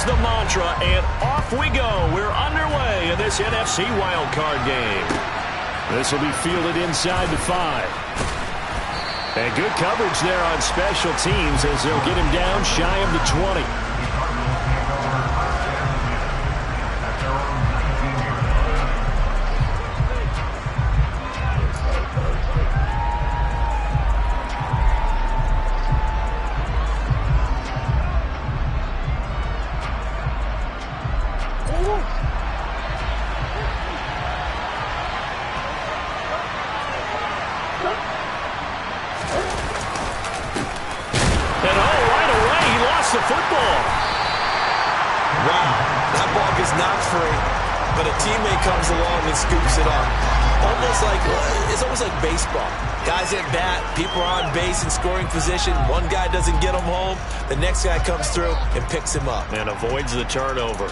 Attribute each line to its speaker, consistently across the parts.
Speaker 1: is the mantra, and off we go. We're underway in this NFC wildcard game. This will be fielded inside the 5. And good coverage there on special teams as they'll get him down shy of the 20. The football.
Speaker 2: Wow, that ball gets knocked free, but a teammate comes along and scoops it up. It's almost like baseball. Guys at bat, people are on base in scoring position. One guy doesn't get him home. The next guy comes through and picks him up.
Speaker 1: And avoids the turnover.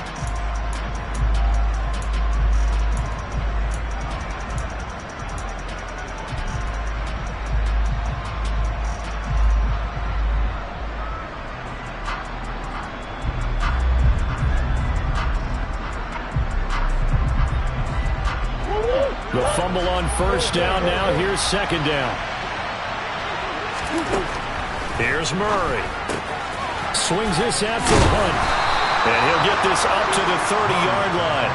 Speaker 1: The fumble on first down. Now here's second down. Here's Murray. Swings this out for Hunt. And he'll get this up to the 30-yard line.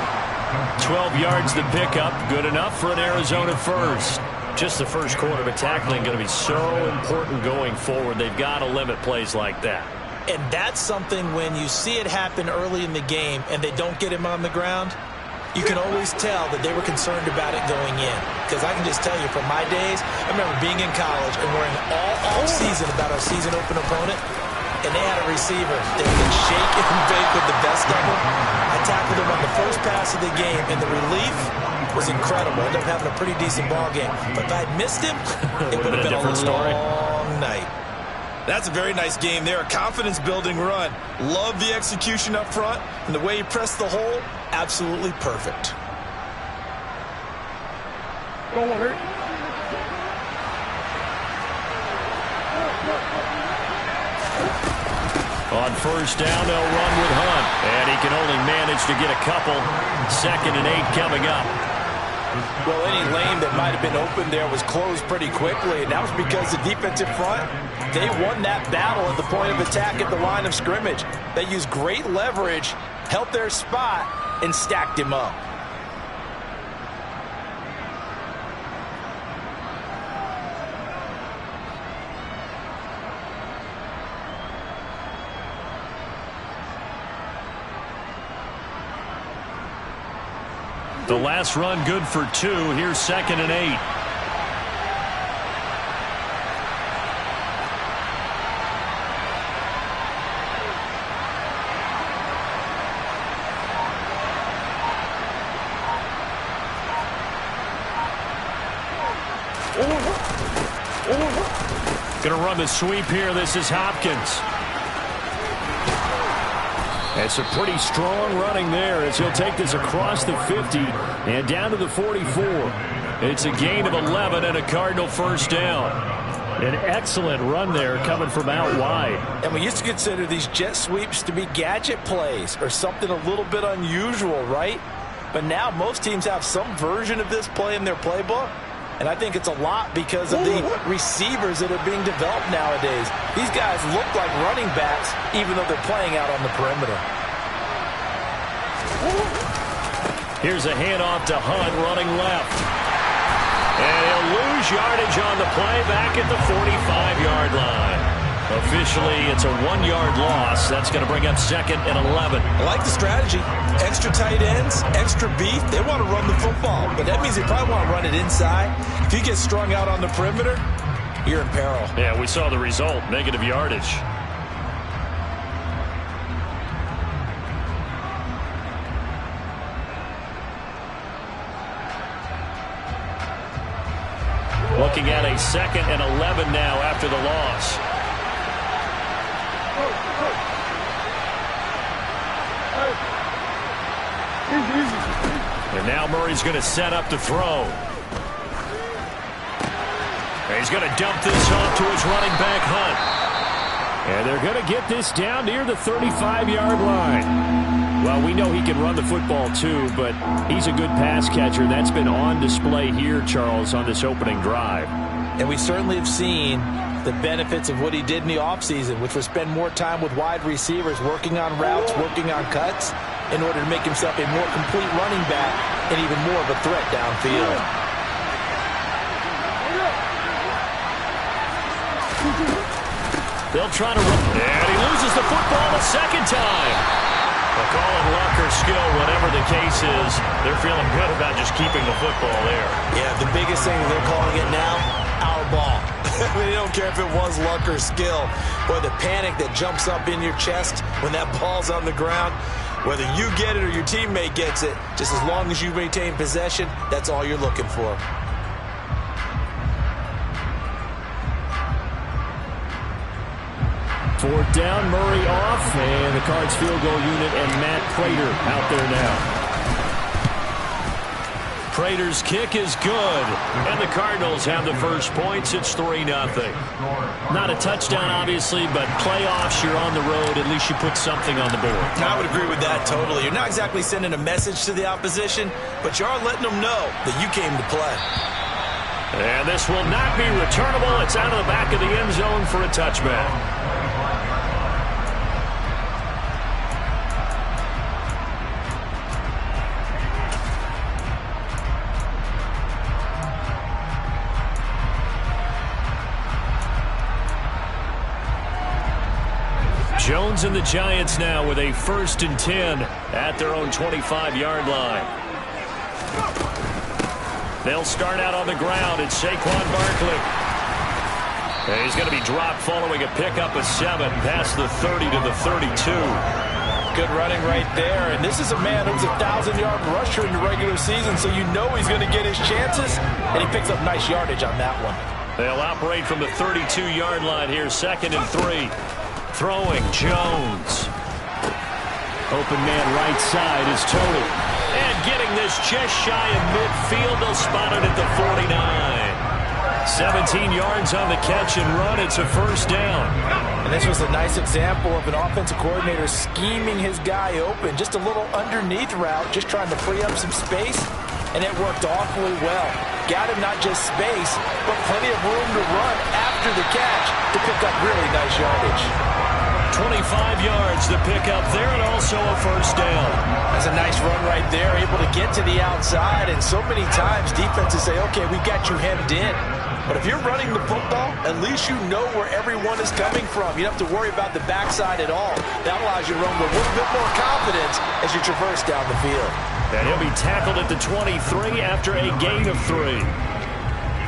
Speaker 1: 12 yards the pickup. Good enough for an Arizona first. Just the first quarter, but tackling going to be so important going forward. They've got to limit plays like that.
Speaker 2: And that's something when you see it happen early in the game and they don't get him on the ground, you can always tell that they were concerned about it going in. Because I can just tell you from my days, I remember being in college and worrying all season about our season open opponent, and they had a receiver that could shake and bake with the best of them. I tackled him on the first pass of the game, and the relief was incredible. Ended up having a pretty decent ball game. But if I had missed him, it would have been a long night. That's a very nice game there. A confidence-building run. Love the execution up front. And the way he pressed the hole, absolutely perfect.
Speaker 1: On first down, they'll run with Hunt. And he can only manage to get a couple. 2nd and 8 coming up.
Speaker 2: Well, any lane that might have been open there was closed pretty quickly, and that was because the defensive front, they won that battle at the point of attack at the line of scrimmage. They used great leverage, held their spot, and stacked him up.
Speaker 1: The last run good for 2. Here's 2nd and 8. Going to run the sweep here. This is Hopkins. It's a pretty strong running there as he'll take this across the 50 and down to the 44. It's a gain of 11 and a Cardinal first down. An excellent run there coming from out wide.
Speaker 2: And we used to consider these jet sweeps to be gadget plays or something a little bit unusual, right? But now most teams have some version of this play in their playbook. And I think it's a lot because of the receivers that are being developed nowadays. These guys look like running backs even though they're playing out on the perimeter.
Speaker 1: Here's a handoff to Hunt running left. And he'll lose yardage on the play back at the 45-yard line. Officially, it's a 1-yard loss. That's going to bring up 2nd and 11.
Speaker 2: I like the strategy. Extra tight ends, extra beef. They want to run the football, but that means they probably want to run it inside. If you get strung out on the perimeter, you're in peril.
Speaker 1: Yeah, we saw the result, negative yardage. Looking at a 2nd and 11 now after the loss. And now Murray's going to set up to throw. And he's going to dump this off to his running back, Hunt. And they're going to get this down near the 35-yard line. Well, we know he can run the football too, but he's a good pass catcher. That's been on display here, Charles, on this opening drive.
Speaker 2: And we certainly have seen the benefits of what he did in the offseason, which was spend more time with wide receivers, working on routes, working on cuts, in order to make himself a more complete running back and even more of a threat downfield.
Speaker 1: They'll try to run, and he loses the football a second time. They'll call it luck or skill, whatever the case is. They're feeling good about just keeping the football there.
Speaker 2: Yeah, the biggest thing that they're calling it now, our ball. I mean, they don't care if it was luck or skill. Boy, the panic that jumps up in your chest when that ball's on the ground, whether you get it or your teammate gets it, just as long as you maintain possession, that's all you're looking for.
Speaker 1: Fourth down, Murray off, and the Cards field goal unit and Matt Prater out there now. Prater's kick is good, and the Cardinals have the first points. It's 3-0. Not a touchdown, obviously, but playoffs, you're on the road. At least you put something on the board.
Speaker 2: I would agree with that totally. You're not exactly sending a message to the opposition, but you are letting them know that you came to play.
Speaker 1: And this will not be returnable. It's out of the back of the end zone for a touchback. Jones and the Giants now with a 1st and 10 at their own 25-yard line. They'll start out on the ground. It's Saquon Barkley. And he's going to be dropped following a pickup of 7 past the 30 to the 32.
Speaker 2: Good running right there. And this is a man who's a 1,000-yard rusher in the regular season, so you know he's going to get his chances. And he picks up nice yardage on that one.
Speaker 1: They'll operate from the 32-yard line here, 2nd and 3. Throwing, Jones. Open man right side is Tony. And getting this just shy of midfield. They'll spot it at the 49. 17 yards on the catch and run. It's a 1st down.
Speaker 2: And this was a nice example of an offensive coordinator scheming his guy open. Just a little underneath route, just trying to free up some space. And it worked awfully well. Got him not just space, but plenty of room to run after the catch to pick up really nice yardage.
Speaker 1: 25 yards to pick up there, and also a 1st down.
Speaker 2: That's a nice run right there, able to get to the outside, and so many times defenses say, okay, we've got you hemmed in. But if you're running the football, at least you know where everyone is coming from. You don't have to worry about the backside at all. That allows you to run with a little bit more confidence as you traverse down the field.
Speaker 1: And he'll be tackled at the 23 after a gain of 3.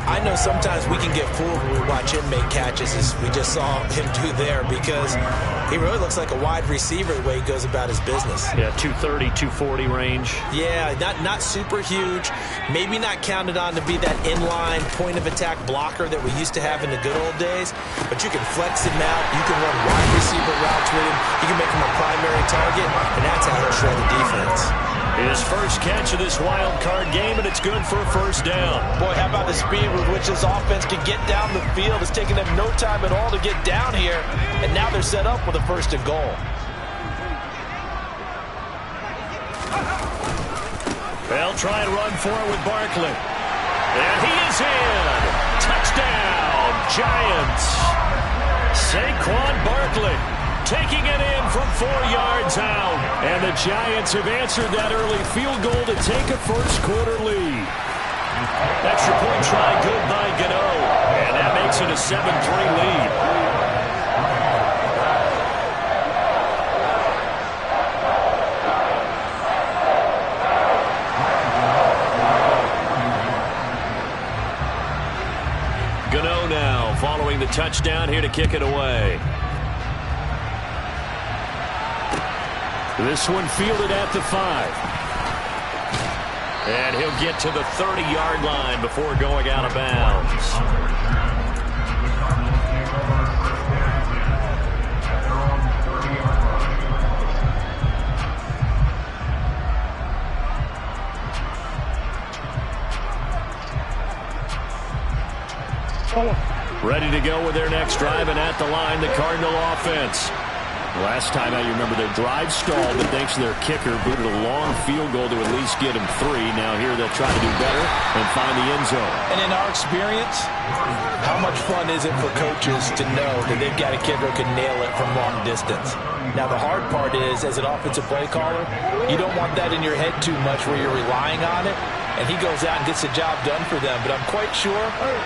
Speaker 2: I know sometimes we can get fooled when we watch him make catches, as we just saw him do there, because he really looks like a wide receiver the way he goes about his business.
Speaker 1: Yeah, 230, 240 range.
Speaker 2: Yeah, not super huge. Maybe not counted on to be that inline point-of-attack blocker that we used to have in the good old days, but you can flex him out. You can run wide receiver routes with him. You can make him a primary target, and that's how he'll shred the defense.
Speaker 1: His first catch of this wild card game, and it's good for a 1st down.
Speaker 2: Boy, how about the speed with which this offense can get down the field? It's taken them no time at all to get down here, and now they're set up with a 1st and goal.
Speaker 1: They'll try and run for it with Barkley. And he is in. Touchdown, Giants. Saquon Barkley taking it in from 4 yards out. And the Giants have answered that early field goal to take a 1st quarter lead. Extra point try good by Gano. And that makes it a 7-3 lead. Gano now following the touchdown here to kick it away. This one fielded at the 5. And he'll get to the 30-yard line before going out of bounds. Ready to go with their next drive, and at the line, the Cardinal offense. Last time out, you remember their drive stalled, but thanks to their kicker, booted a long field goal to at least get them 3. Now here they'll try to do better and find the end zone.
Speaker 2: And in our experience, how much fun is it for coaches to know that they've got a kicker who can nail it from long distance? Now, the hard part is, as an offensive play caller, you don't want that in your head too much where you're relying on it, and he goes out and gets the job done for them. But I'm quite sure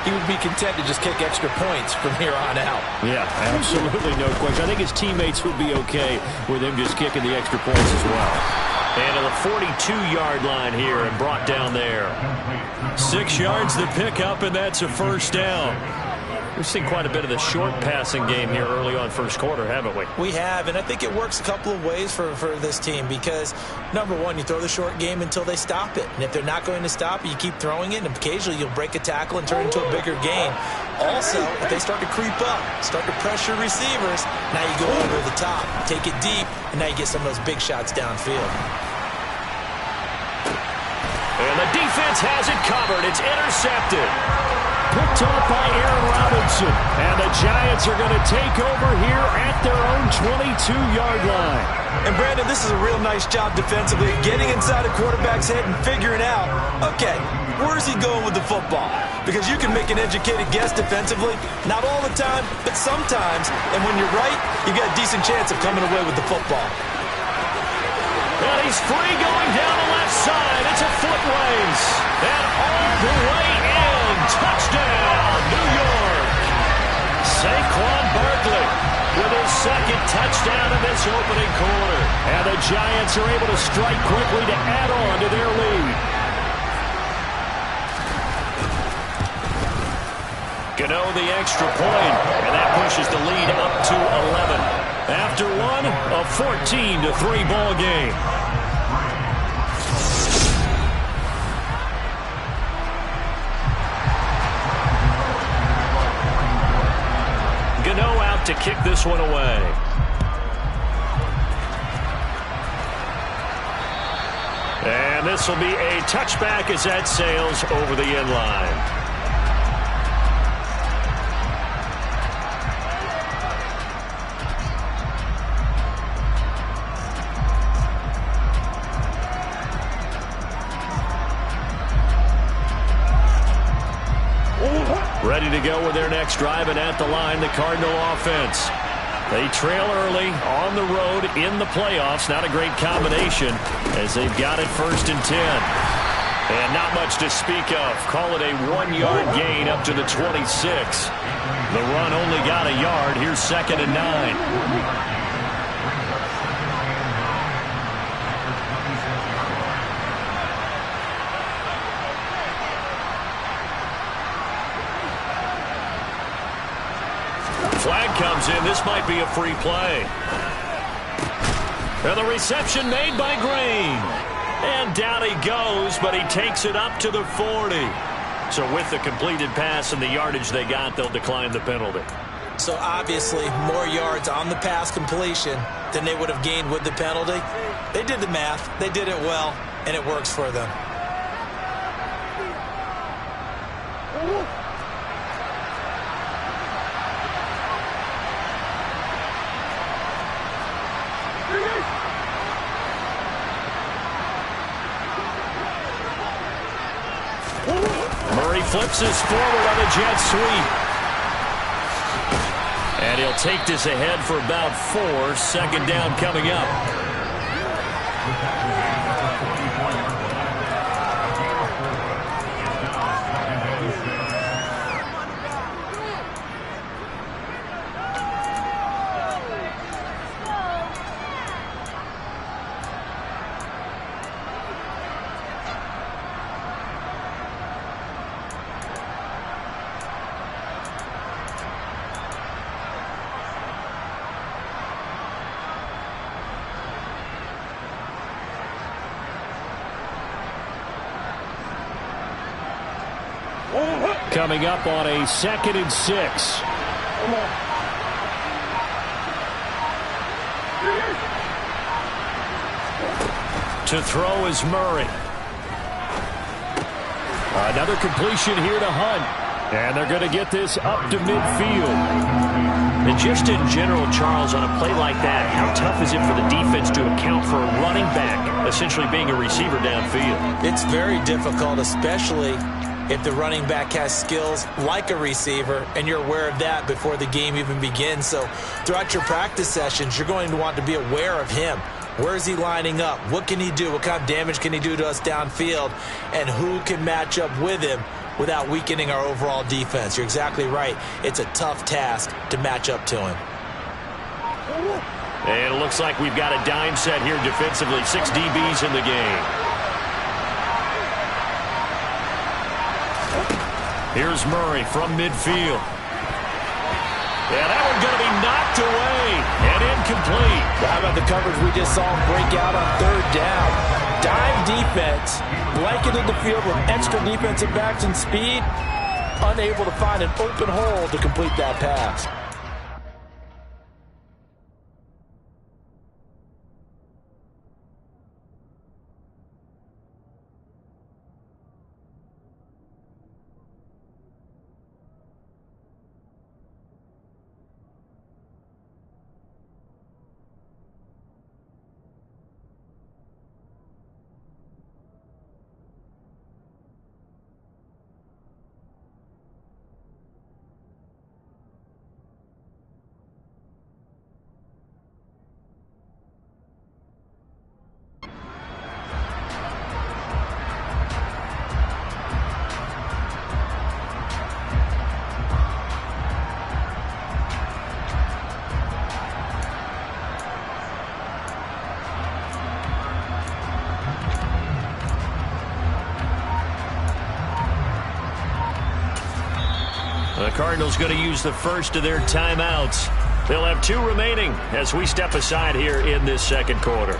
Speaker 2: he would be content to just kick extra points from here on out.
Speaker 1: Yeah, absolutely no question. I think his teammates would be okay with him just kicking the extra points as well. And to the 42-yard line here and brought down there. 6 yards the pickup, and that's a first down. We've seen quite a bit of the short passing game here early on first quarter, haven't we?
Speaker 2: We have, and I think it works a couple of ways for this team because, number one, you throw the short game until they stop it. And if they're not going to stop it, you keep throwing it, and occasionally you'll break a tackle and turn it into a bigger gain. Also, if they start to creep up, start to pressure receivers, now you go over the top, take it deep, and now you get some of those big shots downfield.
Speaker 1: And the defense has it covered. It's intercepted. Picked off by Aaron Robinson. And the Giants are going to take over here at their own 22-yard line.
Speaker 2: And, Brandon, this is a real nice job defensively, getting inside a quarterback's head and figuring out, okay, where's he going with the football? Because you can make an educated guess defensively, not all the time, but sometimes. And when you're right, you got a decent chance of coming away with the football.
Speaker 1: And he's free going down the left side. It's a foot race. And all the way in. Touchdown, New York. Saquon Barkley with his second touchdown in this opening quarter. And the Giants are able to strike quickly to add on to their lead. Gano the extra point, and that pushes the lead up to 11. After one, a 14-3 ball game. Gano out to kick this one away. And this will be a touchback as that sails over the end line. Ready to go with their next drive, and at the line, the Cardinal offense. They trail early on the road in the playoffs. Not a great combination as they've got it 1st and 10. And not much to speak of. Call it a 1-yard gain up to the 26. The run only got a yard. Here's 2nd and 9. Flag comes in. This might be a free play. And the reception made by Green. And down he goes, but he takes it up to the 40. So with the completed pass and the yardage they got, they'll decline the penalty.
Speaker 2: So obviously more yards on the pass completion than they would have gained with the penalty. They did the math. They did it well, and it works for them.
Speaker 1: Murray flips this forward on a jet sweep. And he'll take this ahead for about 4. 2nd down coming up. Coming up on a 2nd and 6. To throw is Murray. Another completion here to Hunt. And they're going to get this up to midfield.
Speaker 3: And just in general, Charles, on a play like that, how tough is it for the defense to account for a running back essentially being a receiver downfield?
Speaker 2: It's very difficult, especially if the running back has skills like a receiver, and you're aware of that before the game even begins. So throughout your practice sessions, you're going to want to be aware of him. Where is he lining up? What can he do? What kind of damage can he do to us downfield? And who can match up with him without weakening our overall defense? You're exactly right. It's a tough task to match up to him.
Speaker 1: And it looks like we've got a dime set here defensively. 6 DBs in the game. Here's Murray from midfield. Yeah, that one's going to be knocked away and incomplete.
Speaker 2: How about the coverage we just saw him break out on 3rd down? Dime defense, blanketed the field with extra defensive backs and speed, unable to find an open hole to complete that pass.
Speaker 1: The Cardinals going to use the first of their timeouts. They'll have 2 remaining as we step aside here in this second quarter.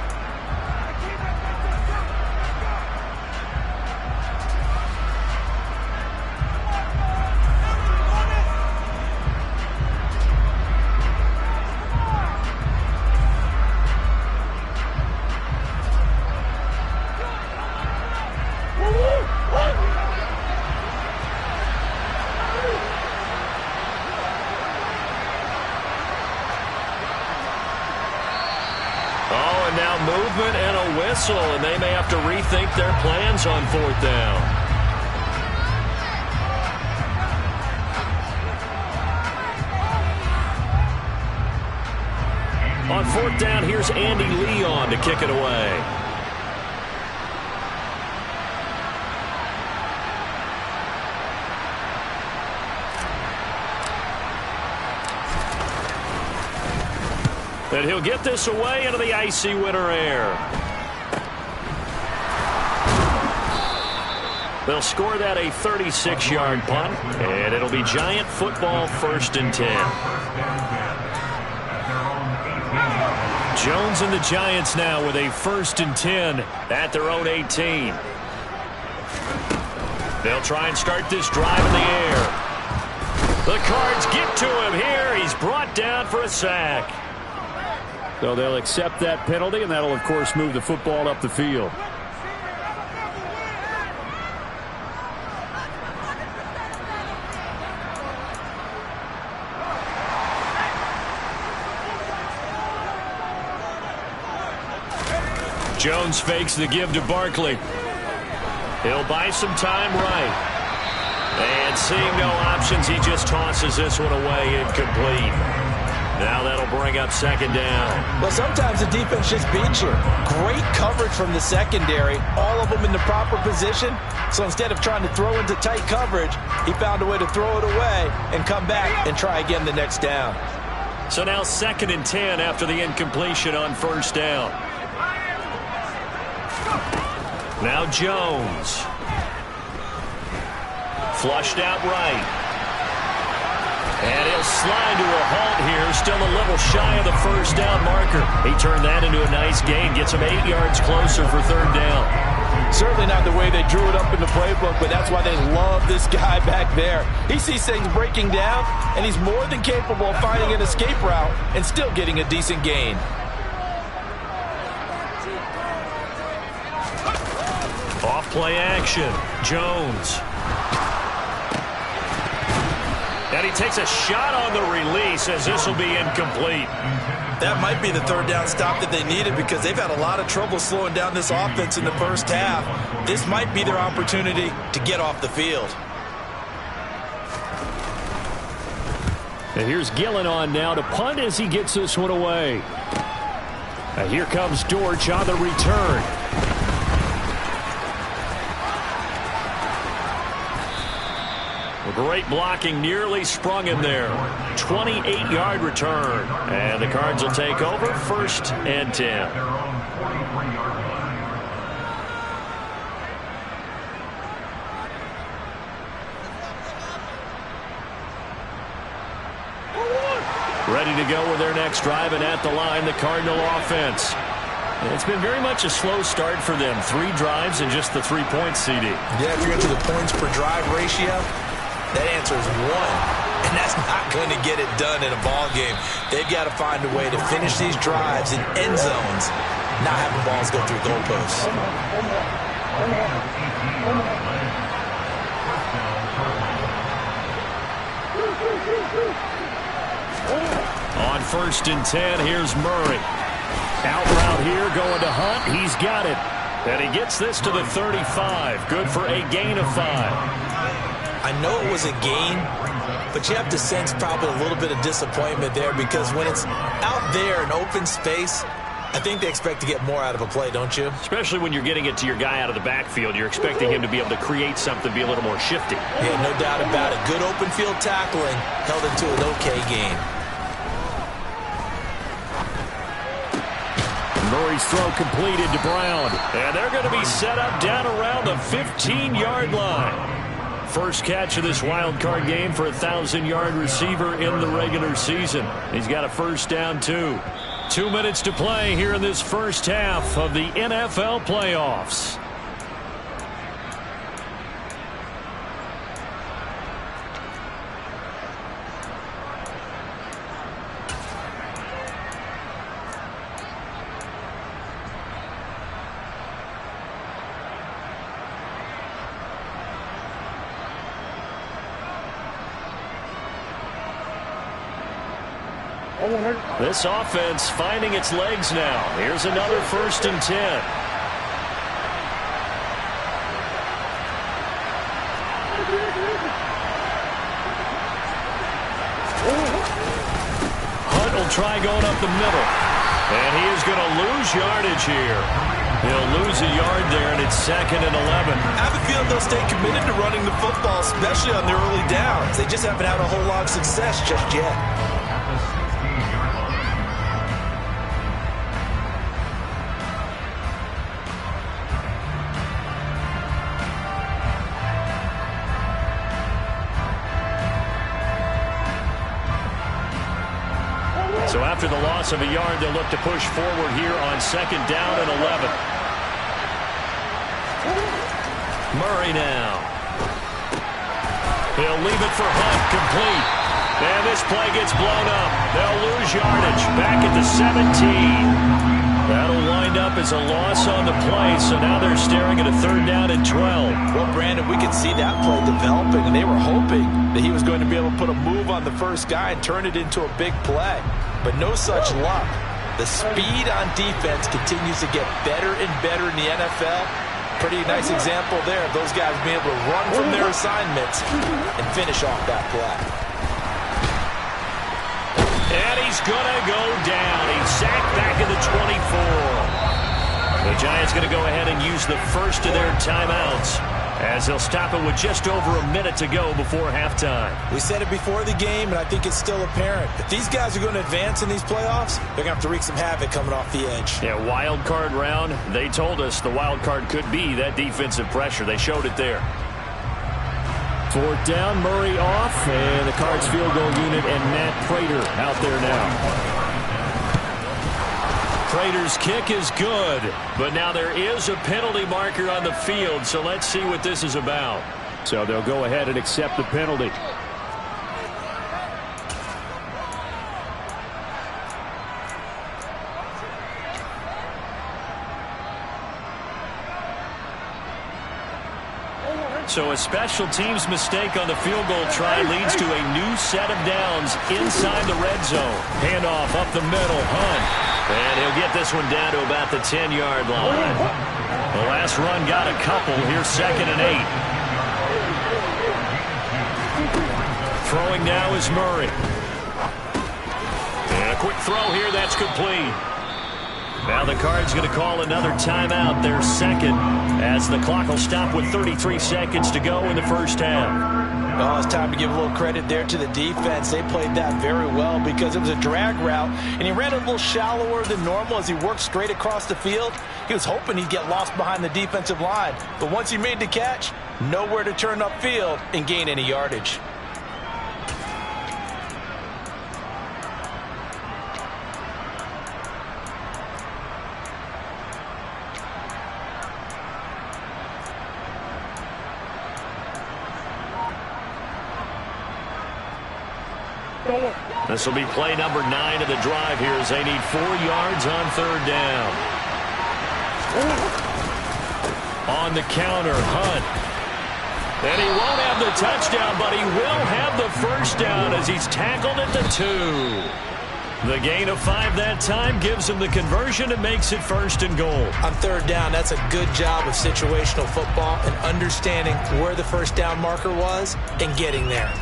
Speaker 1: Movement and a whistle, and they may have to rethink their plans on 4th down. On 4th down, here's Andy Leon to kick it away. And he'll get this away into the icy winter air. They'll score that a 36-yard punt, and it'll be Giant football 1st and 10. Jones and the Giants now with a 1st and 10 at their own 18. They'll try and start this drive in the air. The Cards get to him here. He's brought down for a sack.
Speaker 4: So they'll accept that penalty, and that'll, of course, move the football up the field.
Speaker 1: Jones fakes the give to Barkley. He'll buy some time right. And seeing no options, he just tosses this one away incomplete. Now that'll bring up 2nd down.
Speaker 2: Well, sometimes the defense just beats you. Great coverage from the secondary, all of them in the proper position. So instead of trying to throw into tight coverage, he found a way to throw it away and come back and try again the next down.
Speaker 1: So now 2nd and 10 after the incompletion on 1st down. Now Jones. Flushed out right. And he'll slide to a halt here, still a little shy of the 1st down marker. He turned that into a nice gain, gets him 8 yards closer for 3rd down.
Speaker 2: Certainly not the way they drew it up in the playbook, but that's why they love this guy back there. He sees things breaking down, and he's more than capable of finding an escape route and still getting a decent gain.
Speaker 1: Off play action, Jones. And he takes a shot on the release as this will be incomplete.
Speaker 2: That might be the third down stop that they needed because they've had a lot of trouble slowing down this offense in the first half. This might be their opportunity to get off the field.
Speaker 4: And here's Gillen on now to punt as he gets this one away. And here comes Dortch on the return.
Speaker 1: Great blocking, nearly sprung him there. 28-yard return. And the Cards will take over, 1st and 10. Ready to go with their next drive, and at the line, the Cardinal offense. And it's been very much a slow start for them. 3 drives and just the 3 points, CD.
Speaker 2: Yeah, if you're into the points per drive ratio, that answer is 1. And that's not going to get it done in a ball game. They've got to find a way to finish these drives in end zones, not having balls go through goalposts.
Speaker 1: On 1st and 10, here's Murray. Out route here, going to Hunt. He's got it. And he gets this to the 35. Good for a gain of 5.
Speaker 2: I know it was a gain, but you have to sense probably a little bit of disappointment there because when it's out there in open space, I think they expect to get more out of a play, don't you?
Speaker 3: Especially when you're getting it to your guy out of the backfield. You're expecting him to be able to create something, be a little more shifty.
Speaker 2: Yeah, no doubt about it. Good open field tackling held into an okay game.
Speaker 1: Murray's throw completed to Brown. And they're going to be set up down around the 15-yard line. First catch of this wild card game for a 1,000-yard receiver in the regular season. He's got a first down, too. 2 minutes to play here in this first half of the NFL playoffs. This offense finding its legs now. Here's another 1st and 10. Hunt will try going up the middle. And he is going to lose yardage here. He'll lose a yard there, and it's 2nd and 11.
Speaker 2: I have a feeling they'll stay committed to running the football, especially on their early downs. They just haven't had a whole lot of success just yet.
Speaker 1: So after the loss of a yard, they'll look to push forward here on 2nd down and 11. Murray now. He'll leave it for Hunt, complete. And this play gets blown up. They'll lose yardage back at the 17. That'll wind up as a loss on the play, so now they're staring at a 3rd down and 12.
Speaker 2: Well, Brandon, we could see that play developing, and they were hoping that he was going to be able to put a move on the first guy and turn it into a big play. But no such luck. The speed on defense continues to get better and better in the NFL. Pretty nice example there of those guys being able to run from their assignments and finish off that play.
Speaker 1: And he's going to go down. He's sacked back at the 24. The Giants going to go ahead and use the first of their timeouts as they'll stop it with just over a minute to go before halftime.
Speaker 2: We said it before the game, and I think it's still apparent. If these guys are going to advance in these playoffs, they're going to have to wreak some havoc coming off the edge.
Speaker 1: Yeah, wild card round. They told us the wild card could be that defensive pressure. They showed it there.
Speaker 4: 4th down, Murray off, and the Cards field goal unit and Matt Prater out there now.
Speaker 1: Prater's kick is good, but now there is a penalty marker on the field, so let's see what this is about.
Speaker 4: So they'll go ahead and accept the penalty.
Speaker 1: So a special teams mistake on the field goal try leads to a new set of downs inside the red zone. Handoff up the middle, Hunt. And he'll get this one down to about the 10-yard line. The last run got a couple. Here's 2nd and 8. Throwing now is Murray. And a quick throw here, that's complete. Now the Cards going to call another timeout, their second, as the clock will stop with 33 seconds to go in the first half.
Speaker 2: Well, it's time to give a little credit there to the defense. They played that very well because it was a drag route, and he ran a little shallower than normal as he worked straight across the field. He was hoping he'd get lost behind the defensive line, but once he made the catch, nowhere to turn upfield and gain any yardage.
Speaker 1: This will be play number 9 of the drive here as they need 4 yards on 3rd down. On the counter, Hunt. And he won't have the touchdown, but he will have the first down as he's tackled at the 2. The gain of 5 that time gives him the conversion and makes it 1st and goal.
Speaker 2: On 3rd down, that's a good job of situational football and understanding where the first down marker was and getting there.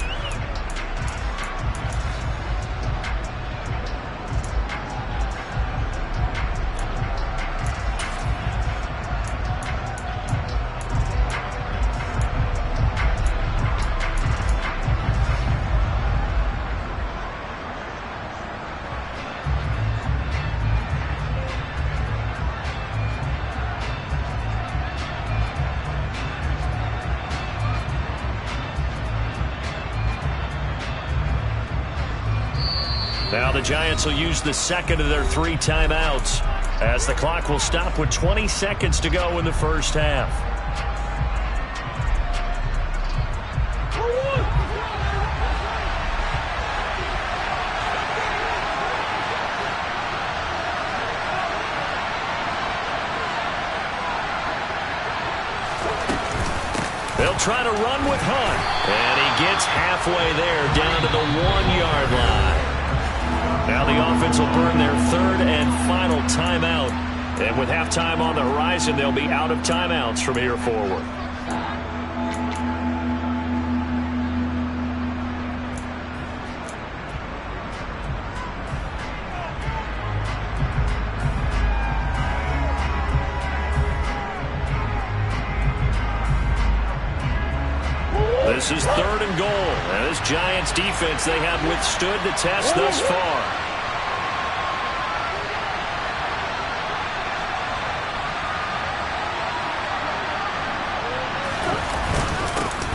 Speaker 1: Now the Giants will use the second of their 3 timeouts as the clock will stop with 20 seconds to go in the first half. They'll try to run with Hunt, and he gets halfway there down to the 1-yard line. Now the offense will burn their 3rd and final timeout. And with halftime on the horizon, they'll be out of timeouts from here forward. This is 3rd and goal. And this Giants defense, they have withstood the test thus far.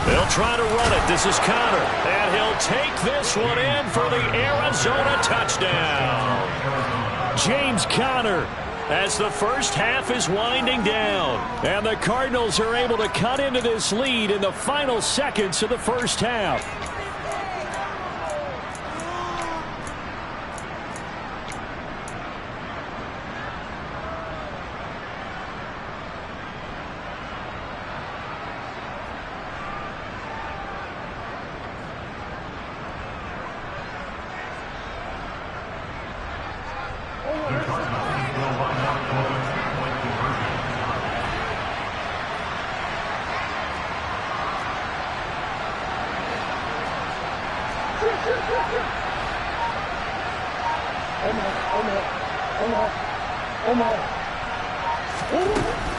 Speaker 1: They'll try to run it. This is Conner. And he'll take this one in for the Arizona touchdown. James Conner, as the first half is winding down. And the Cardinals are able to cut into this lead in the final seconds of the first half.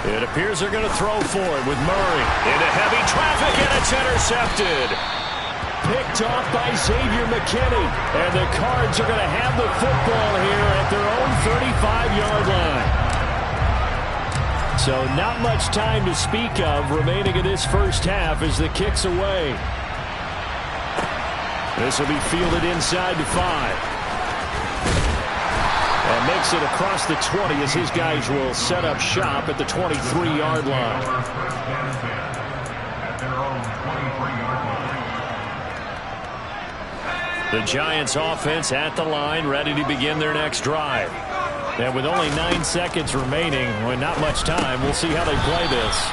Speaker 1: It appears they're going to throw for it with Murray into heavy traffic, and it's intercepted. Picked off by Xavier McKinney, and the Cards are going to have the football here at their own 35-yard line. So not much time to speak of remaining in this first half as the kick's away. This will be fielded inside the 5. And makes it across the 20 as his guys will set up shop at the 23-yard line. The Giants offense at the line, ready to begin their next drive. And with only 9 seconds remaining, with not much time, we'll see how they play this.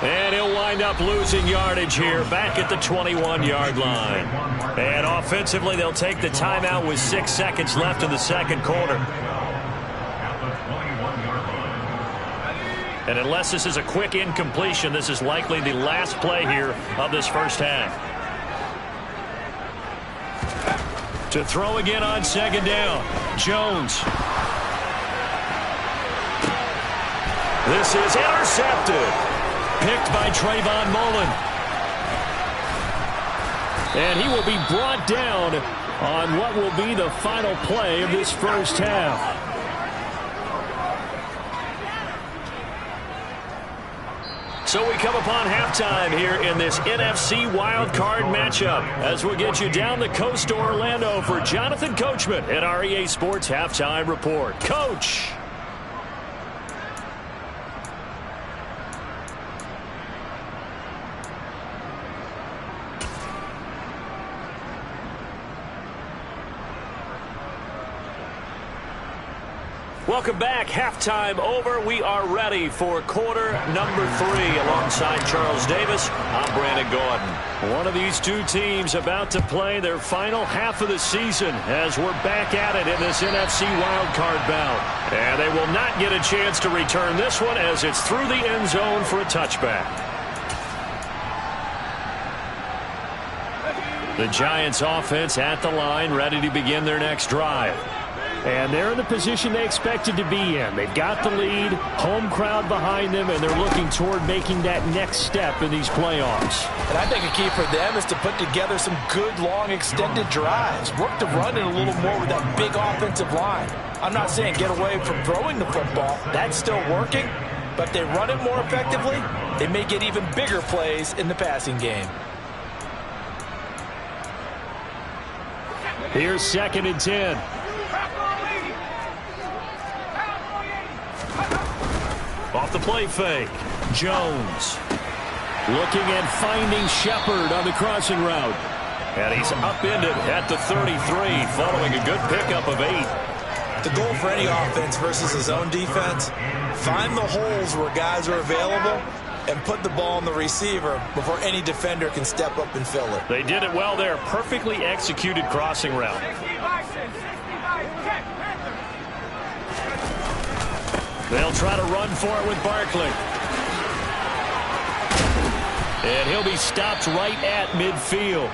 Speaker 1: And he'll wind up losing yardage here back at the 21-yard line. And offensively, they'll take the timeout with 6 seconds left in the second quarter. And unless this is a quick incompletion, this is likely the last play here of this first half. To throw again on second down, Jones. This is intercepted. Picked by Trayvon Mullen.
Speaker 4: And he will be brought down on what will be the final play of this first half.
Speaker 1: So we come upon halftime here in this NFC wildcard matchup as we'll get you down the coast to Orlando for Jonathan Coachman at our EA Sports Halftime Report. Coach. Welcome back. Halftime over. We are ready for quarter number 3 alongside Charles Davis. I'm Brandon Gordon.
Speaker 4: One of these two teams about to play their final half of the season as we're back at it in this NFC wildcard bout.
Speaker 1: And they will not get a chance to return this one as it's through the end zone for a touchback. The Giants offense at the line, ready to begin their next drive.
Speaker 4: And they're in the position they expected to be in. They've got the lead, home crowd behind them, and they're looking toward making that next step in these playoffs.
Speaker 2: And I think a key for them is to put together some good, long, extended drives. Work the run in a little more with that big offensive line. I'm not saying get away from throwing the football. That's still working. But if they run it more effectively, they may get even bigger plays in the passing game.
Speaker 4: Here's 2nd and 10.
Speaker 1: Off the play fake, Jones.
Speaker 4: Looking and finding Shepard on the crossing route.
Speaker 1: And he's upended at the 33 following a good pickup of 8.
Speaker 2: The goal for any offense versus his own defense, find the holes where guys are available and put the ball on the receiver before any defender can step up and fill it.
Speaker 1: They did it well there. Perfectly executed crossing route. They'll try to run for it with Barkley. And he'll be stopped right at midfield.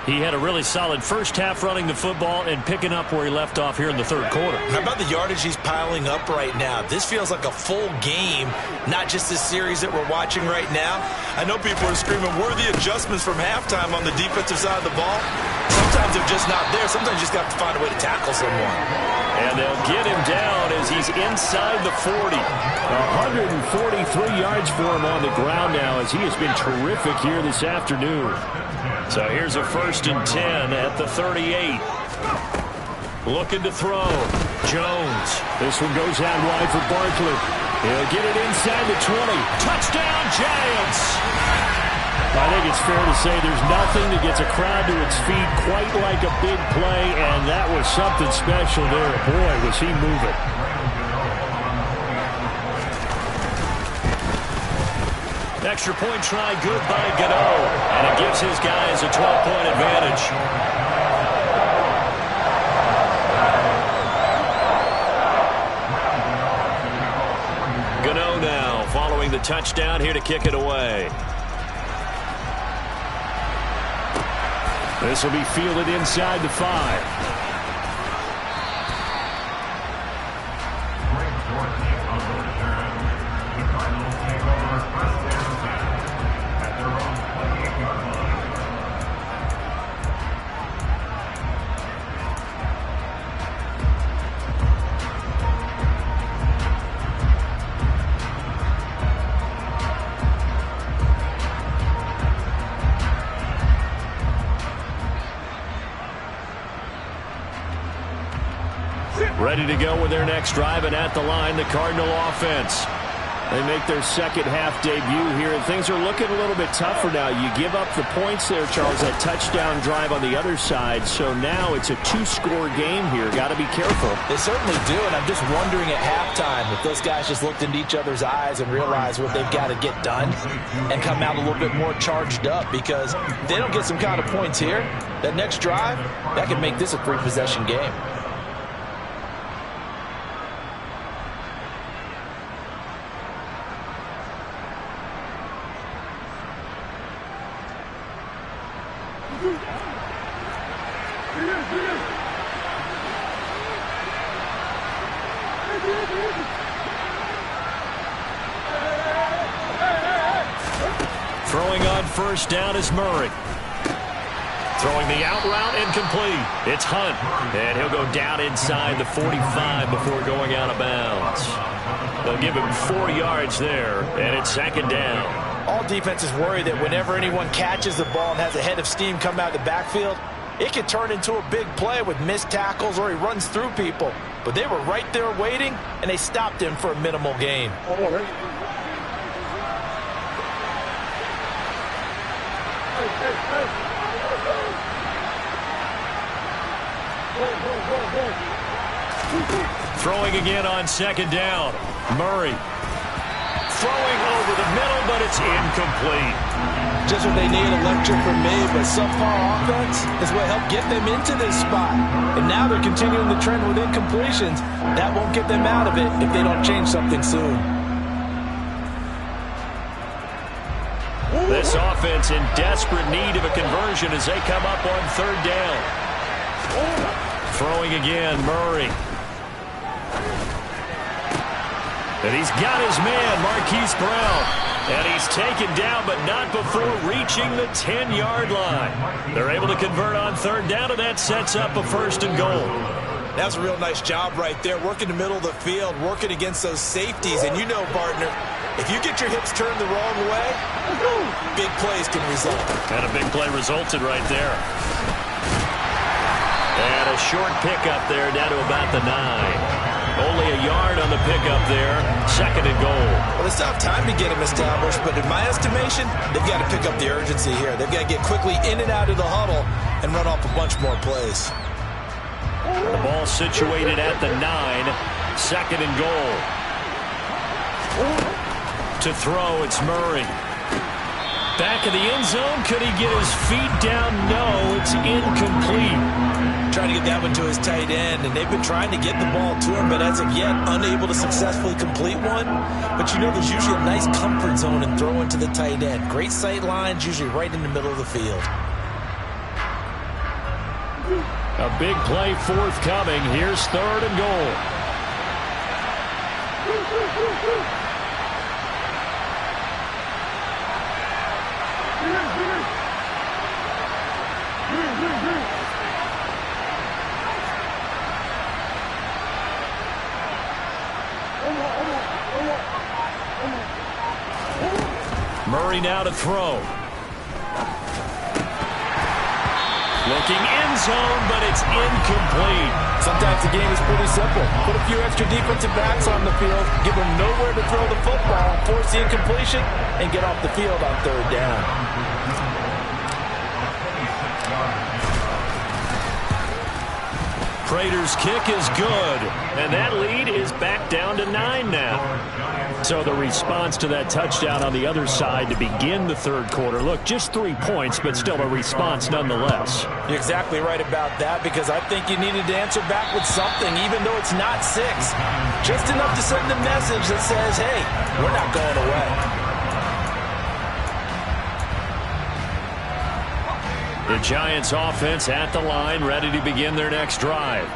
Speaker 1: He had a really solid first half running the football and picking up where he left off here in the third quarter.
Speaker 2: How about the yardage he's piling up right now? This feels like a full game, not just this series that we're watching right now. I know people are screaming, where are the adjustments from halftime on the defensive side of the ball? Sometimes they're just not there. Sometimes you just got to find a way to tackle someone.
Speaker 1: And they'll get him down as he's inside the 40.
Speaker 4: 143 yards for him on the ground now as he has been terrific here this afternoon.
Speaker 1: So here's a 1st and 10 at the 38. Looking to throw. Jones.
Speaker 4: This one goes out wide for Barkley. He'll get it inside the 20.
Speaker 1: Touchdown, Giants!
Speaker 4: I think it's fair to say there's nothing that gets a crowd to its feet quite like a big play, and that was something special there. Boy, was he moving.
Speaker 1: Extra point try good by Gano, and it gives his guys a 12-point advantage. Gano now following the touchdown here to kick it away.
Speaker 4: This will be fielded inside the 5.
Speaker 1: Ready to go with their next drive, and at the line, the Cardinal offense.
Speaker 4: They make their second half debut here, and things are looking a little bit tougher now. You give up the points there, Charles, that touchdown drive on the other side. So now it's a two-score game here. Got to be careful.
Speaker 2: They certainly do, and I'm just wondering at halftime if those guys just looked into each other's eyes and realized what they've got to get done and come out a little bit more charged up, because if they don't get some kind of points here, that next drive, that could make this a three-possession game.
Speaker 1: Throwing on first down is Murray. Throwing the out route, incomplete. It's Hunt, and he'll go down inside the 45 before going out of bounds. They'll give him 4 yards there, and it's second down.
Speaker 2: All defenses worry that whenever anyone catches the ball and has a head of steam come out of the backfield, it can turn into a big play with missed tackles or he runs through people. But they were right there waiting, and they stopped him for a minimal gain.
Speaker 1: Throwing again on second down. Murray throwing over the middle, but it's incomplete.
Speaker 2: Just what they need, electric from me, but subpar offense is what helped get them into this spot. And now they're continuing the trend with incompletions. That won't get them out of it if they don't change something soon.
Speaker 1: This offense in desperate need of a conversion as they come up on third down. Throwing again, Murray. And he's got his man, Marquise Brown. And he's taken down, but not before reaching the 10-yard line. They're able to convert on third down, and that sets up a first and goal.
Speaker 2: That's a real nice job right there, working the middle of the field, working against those safeties. And you know, partner, if you get your hips turned the wrong way, big plays can result.
Speaker 1: And a big play resulted right there. And a short pickup there down to about the 9. Only a yard on the pickup there. Second and goal.
Speaker 2: Well, it's not time to get him established, but in my estimation, they've got to pick up the urgency here. They've got to get quickly in and out of the huddle and run off a bunch more plays.
Speaker 1: The ball situated at the 9. Second and goal. To throw, it's Murray. Back of the end zone. Could he get his feet down? No, it's incomplete.
Speaker 2: Trying to get that one to his tight end, and they've been trying to get the ball to him, but as of yet, unable to successfully complete one. But you know, there's usually a nice comfort zone in throwing to the tight end. Great sight lines, usually right in the middle of the field.
Speaker 1: A big play forthcoming. Here's third and goal. Murray now to throw. Looking end zone, but it's incomplete.
Speaker 2: Sometimes the game is pretty simple. Put a few extra defensive backs on the field, give them nowhere to throw the football, force the incompletion, and get off the field on third down.
Speaker 1: Prater's kick is good, and that lead is back down to 9 now. So the response to that touchdown on the other side to begin the third quarter. Look, just 3 points, but still a response nonetheless.
Speaker 2: You're exactly right about that, because I think you needed to answer back with something, even though it's not 6. Just enough to send a message that says, hey, we're not going away.
Speaker 1: The Giants offense at the line, ready to begin their next drive.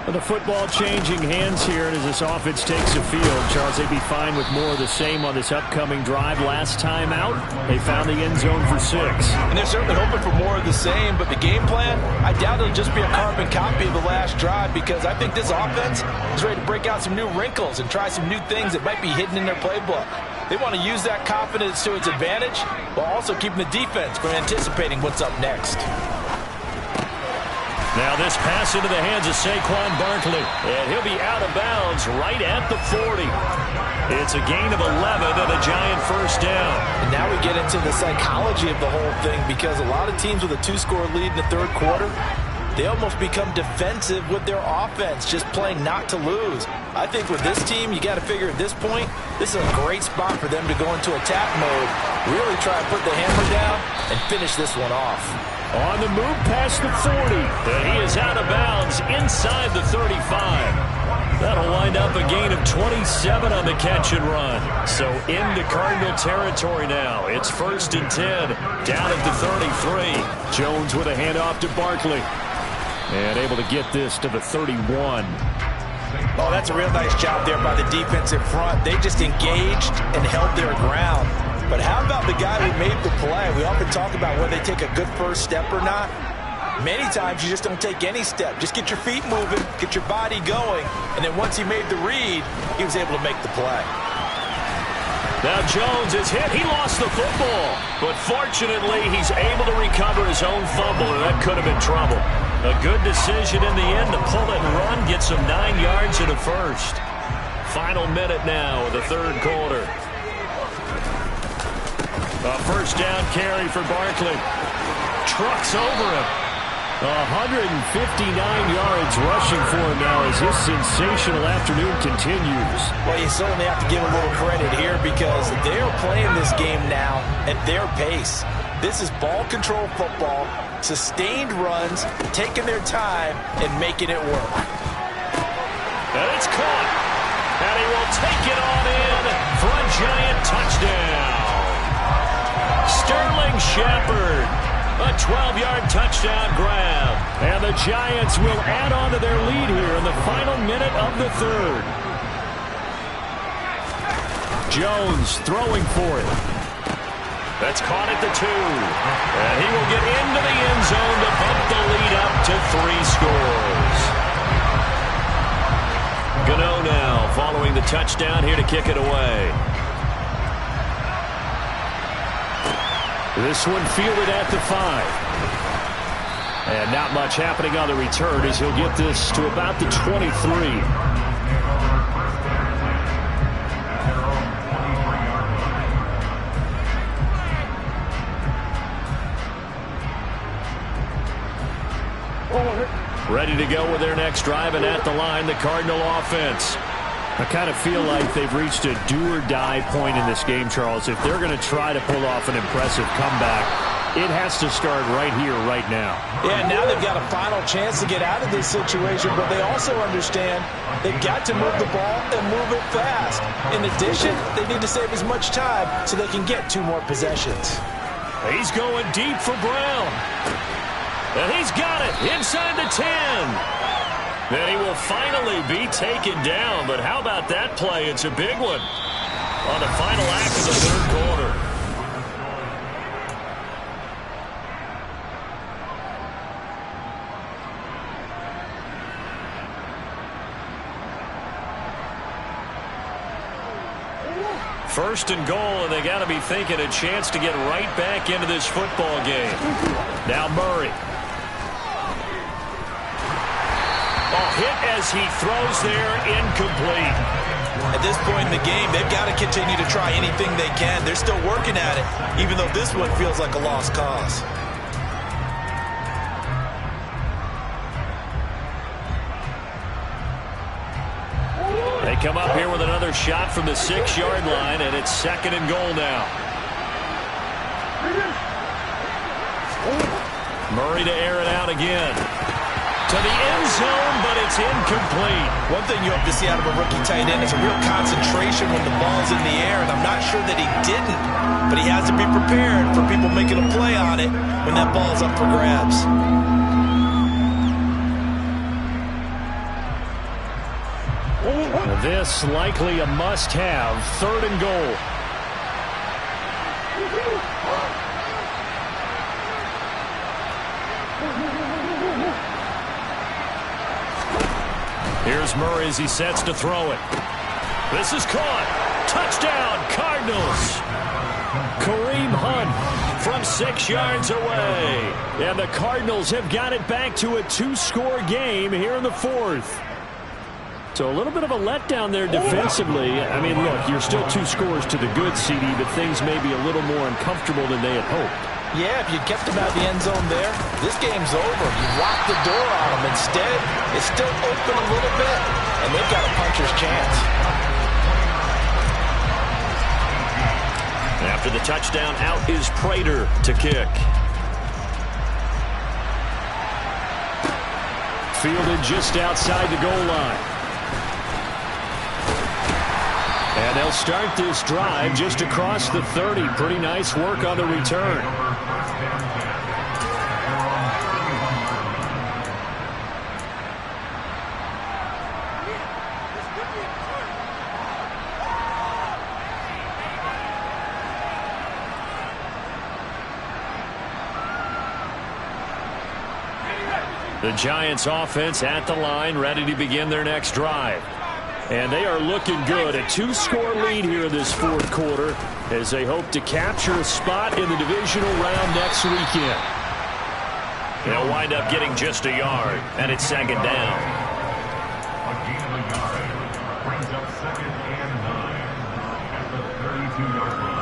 Speaker 4: The football changing hands here, and as this offense takes the field, Charles, they'd be fine with more of the same on this upcoming drive. Last time out, they found the end zone for 6.
Speaker 2: And they're certainly hoping for more of the same, but the game plan, I doubt it'll just be a carbon copy of the last drive, because I think this offense is ready to break out some new wrinkles and try some new things that might be hidden in their playbook. They want to use that confidence to its advantage, while also keeping the defense from anticipating what's up next.
Speaker 1: Now this pass into the hands of Saquon Barkley. And he'll be out of bounds right at the 40. It's a gain of 11 and a Giant first down.
Speaker 2: And now we get into the psychology of the whole thing, because a lot of teams with a 2-score lead in the third quarter, they almost become defensive with their offense, just playing not to lose. I think with this team, you got to figure at this point, this is a great spot for them to go into attack mode, really try to put the hammer down and finish this one off.
Speaker 1: On the move past the 40. And he is out of bounds inside the 35. That'll wind up a gain of 27 on the catch and run. So into Cardinal territory now. It's 1st and 10, down at the 33. Jones with a handoff to Barkley. And able to get this to the 31.
Speaker 2: Oh, that's a real nice job there by the defensive front. They just engaged and held their ground. But how about the guy who made the play? We often talk about whether they take a good first step or not. Many times you just don't take any step. Just get your feet moving, get your body going, and then once he made the read, he was able to make the play.
Speaker 1: Now Jones is hit. He lost the football. But fortunately, he's able to recover his own fumble, and that could have been trouble. A good decision in the end to pull it and run, get some 9 yards in the first. Final minute now of the third quarter. A first down carry for Barkley. Trucks over him. 159 yards rushing for him now as his sensational afternoon continues.
Speaker 2: Well, you certainly have to give a little credit here, because they're playing this game now at their pace. This is ball control football, sustained runs, taking their time and making it work.
Speaker 1: And it's caught. And he will take it on in for a Giant touchdown. Sterling Shepard, a 12-yard touchdown grab. And the Giants will add on to their lead here in the final minute of the third. Jones throwing for it. That's caught at the 2. And he will get into the end zone to bump the lead up to 3 scores. Gano now following the touchdown here to kick it away. This one fielded at the 5. And not much happening on the return as he'll get this to about the 23. Ready to go with their next drive, and at the line, the Cardinal offense. I kind of feel like they've reached a do-or-die point in this game, Charles. If they're going to try to pull off an impressive comeback, it has to start right here, right now.
Speaker 2: Yeah, now they've got a final chance to get out of this situation, but they also understand they've got to move the ball and move it fast. In addition, they need to save as much time so they can get 2 more possessions.
Speaker 1: He's going deep for Brown. And he's got it inside the 10. Then he will finally be taken down. But how about that play? It's a big one on the final act of the third quarter. First and goal, and they got to be thinking a chance to get right back into this football game. Now Murray. Hit as he throws there, incomplete.
Speaker 2: At this point in the game, they've got to continue to try anything they can. They're still working at it, even though this one feels like a lost cause.
Speaker 1: They come up here with another shot from the 6-yard line, and it's 2nd and goal now. Murray to air it out again. To the end zone, but it's incomplete.
Speaker 2: One thing you hope to see out of a rookie tight end is a real concentration when the ball's in the air, and I'm not sure that he didn't, but he has to be prepared for people making a play on it when that ball's up for grabs.
Speaker 1: This likely a must-have, 3rd and goal. Here's Murray as he sets to throw it. This is caught. Touchdown, Cardinals. Kareem Hunt from 6 yards away.
Speaker 4: And the Cardinals have got it back to a 2-score game here in the 4th. So a little bit of a letdown there defensively. I mean, look, you're still 2 scores to the good, CD, but things may be a little more uncomfortable than they had hoped.
Speaker 2: Yeah, if you kept them out of the end zone there, this game's over. You locked the door on them. Instead, it's still open a little bit, and they've got a puncher's chance.
Speaker 1: After the touchdown, out is Prater to kick.
Speaker 4: Fielded just outside the goal line. And they'll start this drive just across the 30. Pretty nice work on the return. The Giants offense at the line, ready to begin their next drive. And they are looking good. A 2-score lead here in this 4th quarter as they hope to capture a spot in the divisional round next weekend.
Speaker 1: They'll wind up getting just a yard, and it's 2nd down.
Speaker 5: A gain of a yard brings up 2nd and 9 at the 32-yard line.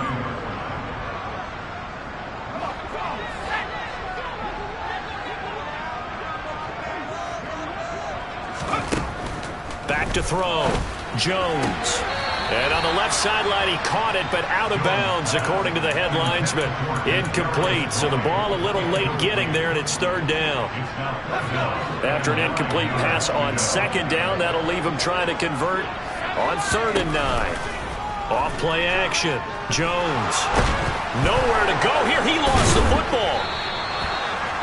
Speaker 1: Back to throw. Jones. And on the left sideline, he caught it, but out of bounds, according to the head linesman. Incomplete. So the ball a little late getting there, and it's 3rd down. After an incomplete pass on 2nd down, that'll leave him trying to convert on 3rd and 9. Off play action. Jones. Nowhere to go here. He lost the football.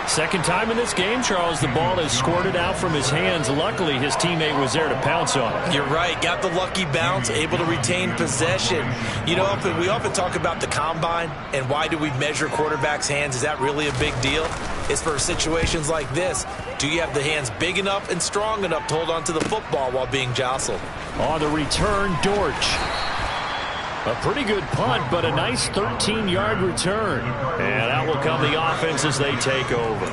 Speaker 4: Second time in this game, Charles, the ball has squirted out from his hands. Luckily, his teammate was there to pounce on it.
Speaker 2: You're right. Got the lucky bounce, able to retain possession. You know, we often talk about the combine and why do we measure quarterbacks' hands. Is that really a big deal? It's for situations like this. Do you have the hands big enough and strong enough to hold on to the football while being jostled?
Speaker 4: On the return, Dortch. A pretty good punt, but a nice 13-yard return.
Speaker 1: And out will come the offense as they take over.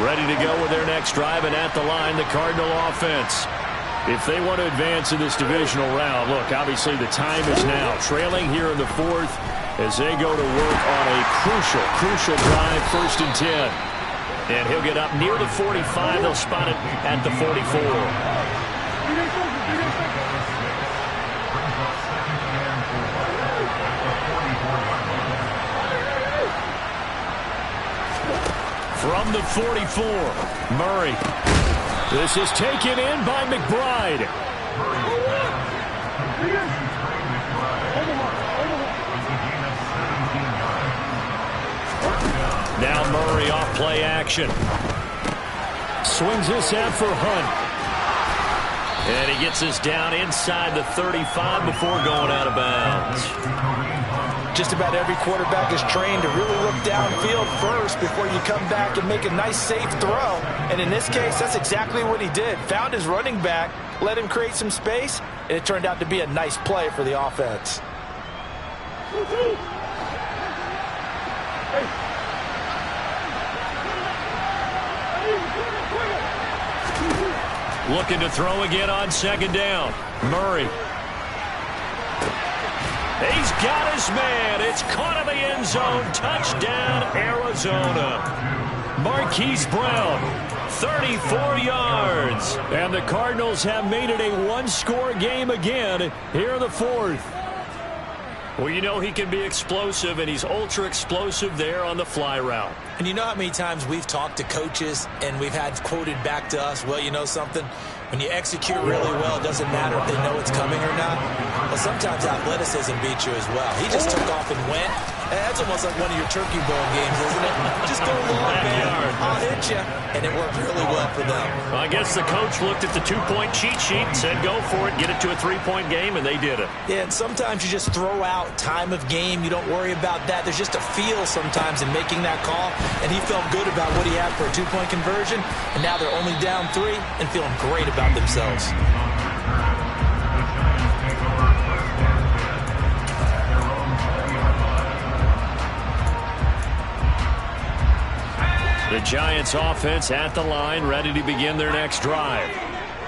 Speaker 4: Ready to go with their next drive, and at the line, the Cardinal offense. If they want to advance in this divisional round, look, obviously the time is now. Trailing here in the 4th as they go to work on a crucial drive, 1st and 10.
Speaker 1: And he'll get up near the 45. They'll spot it at the 44.
Speaker 4: From the 44, Murray. This is taken in by McBride. Now Murray off play action. Swings this out for Hunt.
Speaker 1: And he gets us down inside the 35 before going out of bounds.
Speaker 2: Just about every quarterback is trained to really look downfield first before you come back and make a nice, safe throw. And in this case, that's exactly what he did. Found his running back, let him create some space, and it turned out to be a nice play for the offense.
Speaker 1: Looking to throw again on 2nd down. Murray. He's got his man. It's caught in the end zone. Touchdown, Arizona. Marquise Brown, 34 yards.
Speaker 4: And the Cardinals have made it a 1-score game again here in the 4th.
Speaker 1: Well, you know he can be explosive, and he's ultra explosive there on the fly route.
Speaker 2: And you know how many times we've talked to coaches and we've had quoted back to us, well, you know something? When you execute really well, it doesn't matter if they know it's coming or not. Well, sometimes athleticism beats you as well. He just took off and went. That's almost like one of your turkey bowl games, isn't it? Just go long, man. I'll hit you. And it worked really well for them.
Speaker 3: Well, I guess the coach looked at the two-point cheat sheet and said, go for it, get it to a three-point game, and they did it.
Speaker 2: Yeah, and sometimes you just throw out time of game. You don't worry about that. There's just a feel sometimes in making that call, and he felt good about what he had for a two-point conversion, and now they're only down 3 and feeling great about themselves.
Speaker 1: The Giants offense at the line, ready to begin their next drive.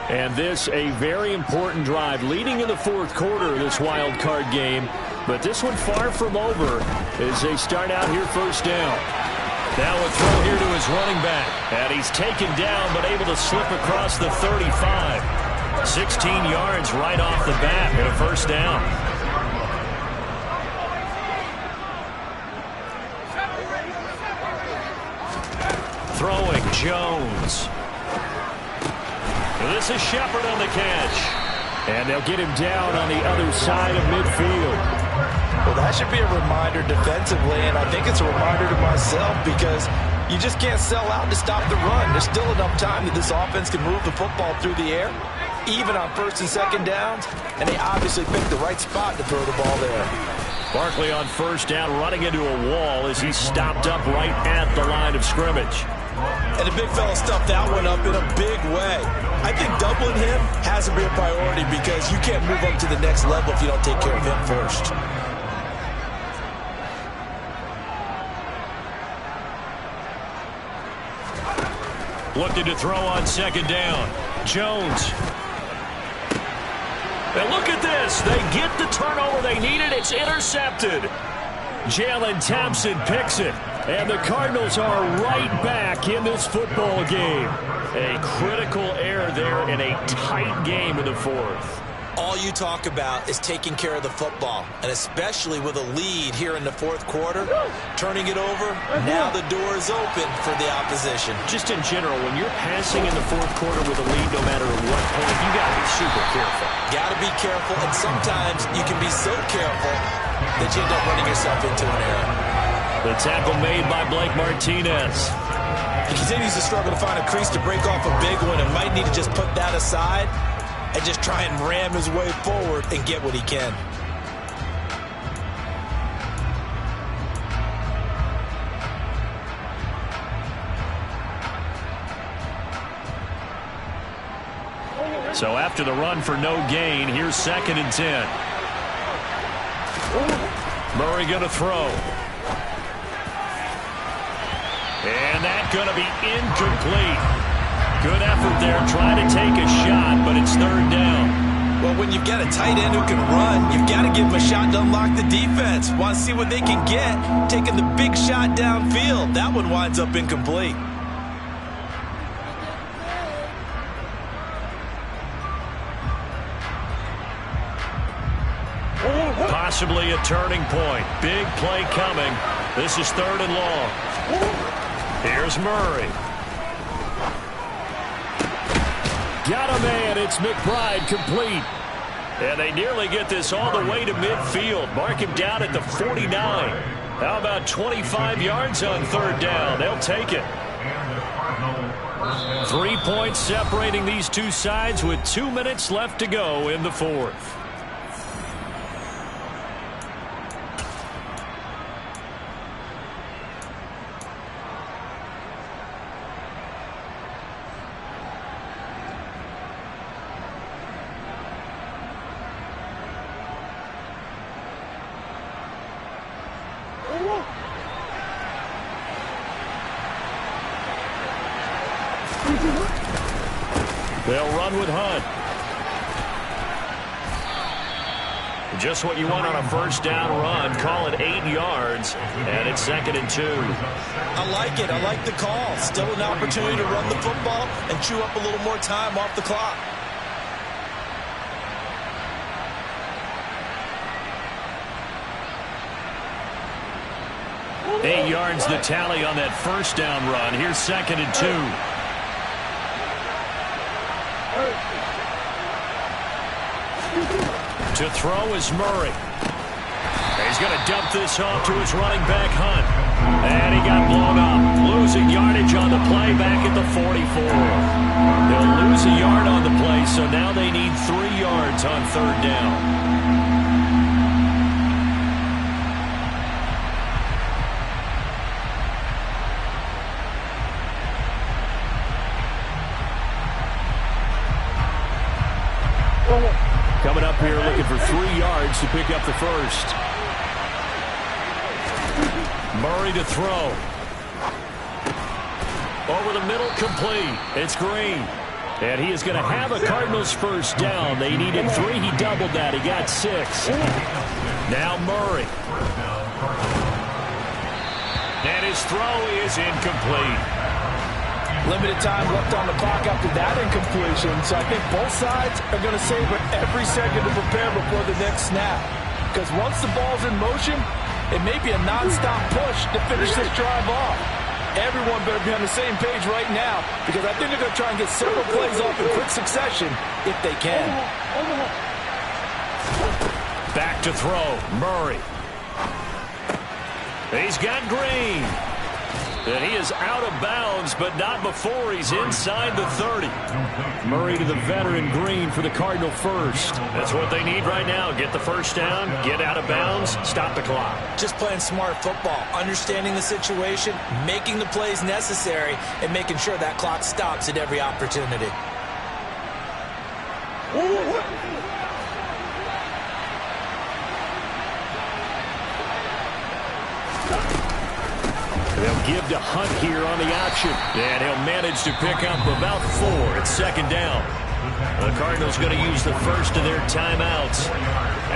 Speaker 1: And this a very important drive leading in the fourth quarter of this wild card game. But this one far from over as they start out here first down. Now a throw here to his running back. And he's taken down but able to slip across the 35. 16 yards right off the bat and a first down. Throwing Jones. This is Shepard on the catch. And they'll get him down on the other side of midfield.
Speaker 2: Well, that should be a reminder defensively, and I think it's a reminder to myself because you just can't sell out to stop the run. There's still enough time that this offense can move the football through the air, even on first and second downs, and they obviously picked the right spot to throw the ball there.
Speaker 1: Barkley on first down running into a wall as he's stopped up right at the line of scrimmage.
Speaker 2: And the big fella stuffed that one up in a big way. I think doubling him has to be a priority because you can't move up to the next level if you don't take care of him first.
Speaker 1: Looking to throw on second down. Jones. And look at this. They get the turnover they needed. It's intercepted. Jalen Thompson picks it. And the Cardinals are right back in this football game. A critical error there in a tight game in the fourth.
Speaker 2: All you talk about is taking care of the football, and especially with a lead here in the fourth quarter, turning it over, now the door is open for the opposition.
Speaker 3: Just in general, when you're passing in the fourth quarter with a lead, no matter what point, you got to be super careful.
Speaker 2: Got to be careful, and sometimes you can be so careful that you end up running yourself into an error.
Speaker 1: The tackle made by Blake Martinez.
Speaker 2: He continues to struggle to find a crease to break off a big one and might need to just put that aside and just try and ram his way forward and get what he can.
Speaker 1: So after the run for no gain, here's 2nd and 10. Murray going to throw. And that's going to be incomplete. Good effort there, trying to take a shot, but it's 3rd down.
Speaker 2: Well, when you've got a tight end who can run, you've got to give him a shot to unlock the defense. Want to see what they can get, taking the big shot downfield. That one winds up incomplete.
Speaker 1: Possibly a turning point. Big play coming. This is 3rd and long. Here's Murray. Got a man. It's McBride complete. And they nearly get this all the way to midfield. Mark him down at the 49. How about 25 yards on 3rd down? They'll take it. 3 points separating these two sides with 2 minutes left to go in the fourth. They'll run with Hunt. Just what you want on a first down run. Call it 8 yards, and it's 2nd and 2.
Speaker 2: I like it. I like the call. Still an opportunity to run the football and chew up a little more time off the clock.
Speaker 1: 8 yards the tally on that first down run. Here's 2nd and 2. To throw is Murray. He's going to dump this off to his running back, Hunt. And he got blown up. Losing yardage on the play back at the 44. They'll lose a yard on the play, so now they need 3 yards on 3rd down. Coming up here looking for 3 yards to pick up the first. Murray to throw. Over the middle, complete. It's Green. And he is going to have a Cardinals first down. They needed 3. He doubled that. He got 6. Now Murray. And his throw is incomplete.
Speaker 2: Limited time left on the clock after that incompletion, so I think both sides are going to savor every second to prepare before the next snap. Because once the ball's in motion, it may be a non-stop push to finish this drive off. Everyone better be on the same page right now, because I think they're going to try and get several plays off in quick succession if they can.
Speaker 1: Back to throw, Murray. He's got Green. And he is out of bounds, but not before he's inside the 30. Murray to the veteran Green for the Cardinal first. That's what they need right now. Get the first down, get out of bounds, stop the clock.
Speaker 2: Just playing smart football, understanding the situation, making the plays necessary, and making sure that clock stops at every opportunity.
Speaker 1: They'll give to Hunt here on the option. And he'll manage to pick up about 4 at 2nd down. The Cardinals going to use the first of their timeouts,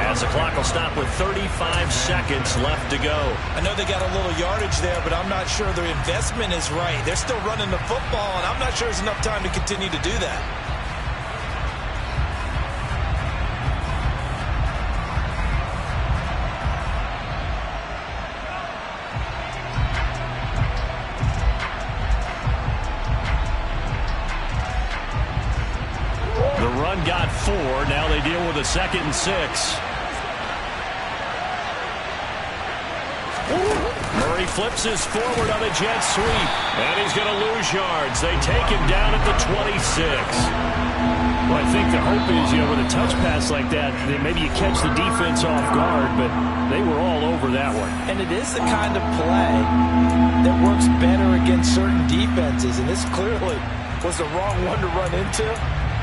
Speaker 1: as the clock will stop with 35 seconds left to go.
Speaker 2: I know they got a little yardage there, but I'm not sure their investment is right. They're still running the football, and I'm not sure there's enough time to continue to do that.
Speaker 1: Got 4. Now they deal with a 2nd and 6. Murray flips his forward on a jet sweep. And he's going to lose yards. They take him down at the 26. Well, I think the hope is, with a touch pass like that, then maybe you catch the defense off guard, but they were all over that one.
Speaker 2: And it is the kind of play that works better against certain defenses, and this clearly was the wrong one to run into.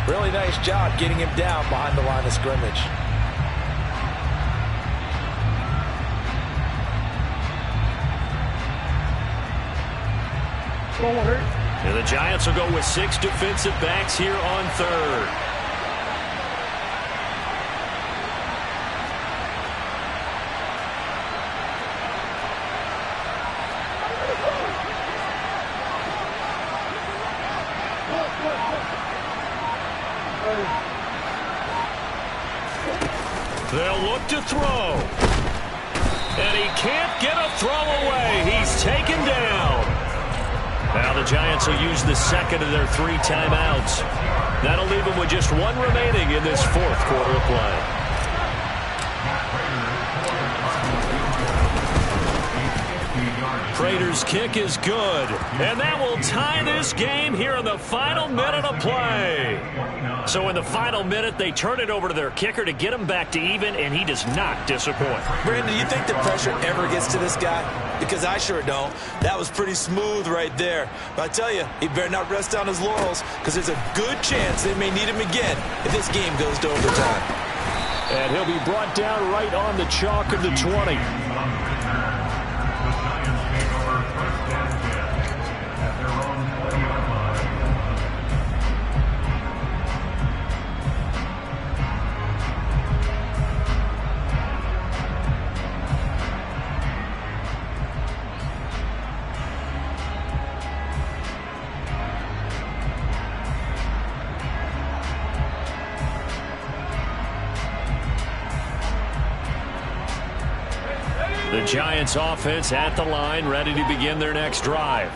Speaker 2: Really nice job getting him down behind the line of scrimmage.
Speaker 1: And the Giants will go with 6 defensive backs here on 3rd. They'll look to throw. And he can't get a throw away. He's taken down. Now the Giants will use the 2nd of their 3 timeouts. That'll leave them with just 1 remaining in this 4th quarter of play. Prater's kick is good. And that will tie this game here in the final minute of play. So in the final minute, they turn it over to their kicker to get him back to even, and he does not disappoint.
Speaker 2: Brandon, do you think the pressure ever gets to this guy? Because I sure don't. That was pretty smooth right there. But I tell you, he better not rest on his laurels, because there's a good chance they may need him again if this game goes to overtime.
Speaker 1: And he'll be brought down right on the chalk of the 20. Giants offense at the line, ready to begin their next drive.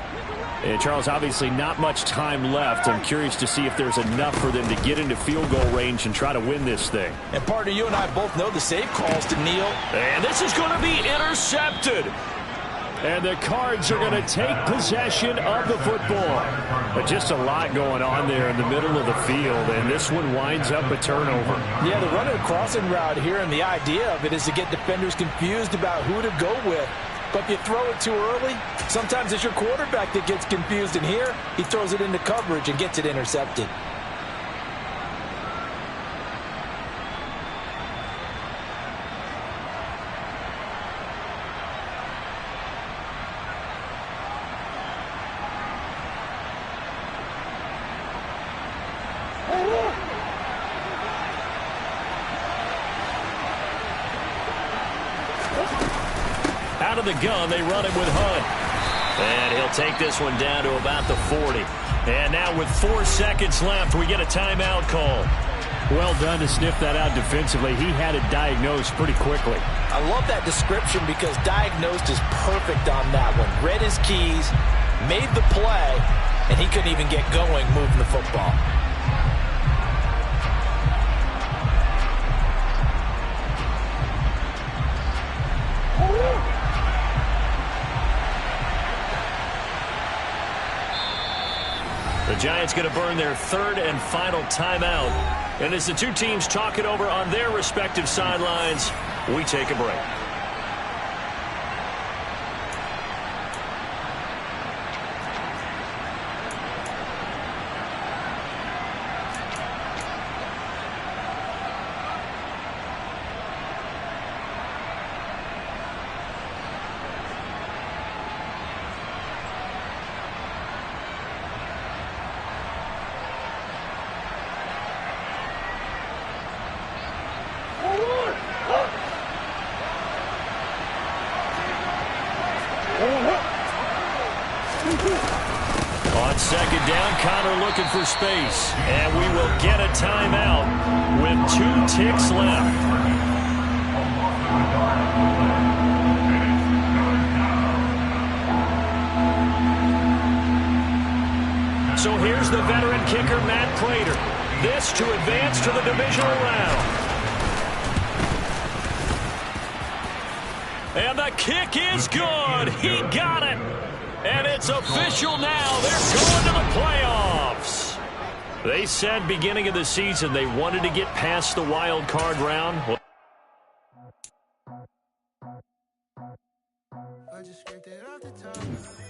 Speaker 1: And Charles, obviously not much time left. I'm curious to see if there's enough for them to get into field goal range and try to win this thing.
Speaker 2: And partner, you and I both know the save calls to kneel.
Speaker 1: And this is going to be intercepted. And the Cards are going to take possession of the football. But just a lot going on there in the middle of the field, and this one winds up a turnover.
Speaker 2: Yeah, the running crossing route here, and the idea of it is to get defenders confused about who to go with. But if you throw it too early, sometimes it's your quarterback that gets confused, and here he throws it into coverage and gets it intercepted.
Speaker 1: Out of the gun, they run it with Hunt. And he'll take this one down to about the 40. And now with 4 seconds left, we get a timeout call. Well done to sniff that out defensively. He had it diagnosed pretty quickly.
Speaker 2: I love that description because diagnosed is perfect on that one. Read his keys, made the play, and he couldn't even get going moving the football.
Speaker 1: The Giants going to burn their third and final timeout. And as the two teams talk it over on their respective sidelines, we take a break. On second down, Connor looking for space. And we will get a timeout with 2 ticks left. So here's the veteran kicker, Matt Prater. This to advance to the divisional round. And the kick is good. He got it. And it's official now. They're going to the playoffs. They said beginning of the season they wanted to get past the wild card round.
Speaker 6: I just scraped it off the top.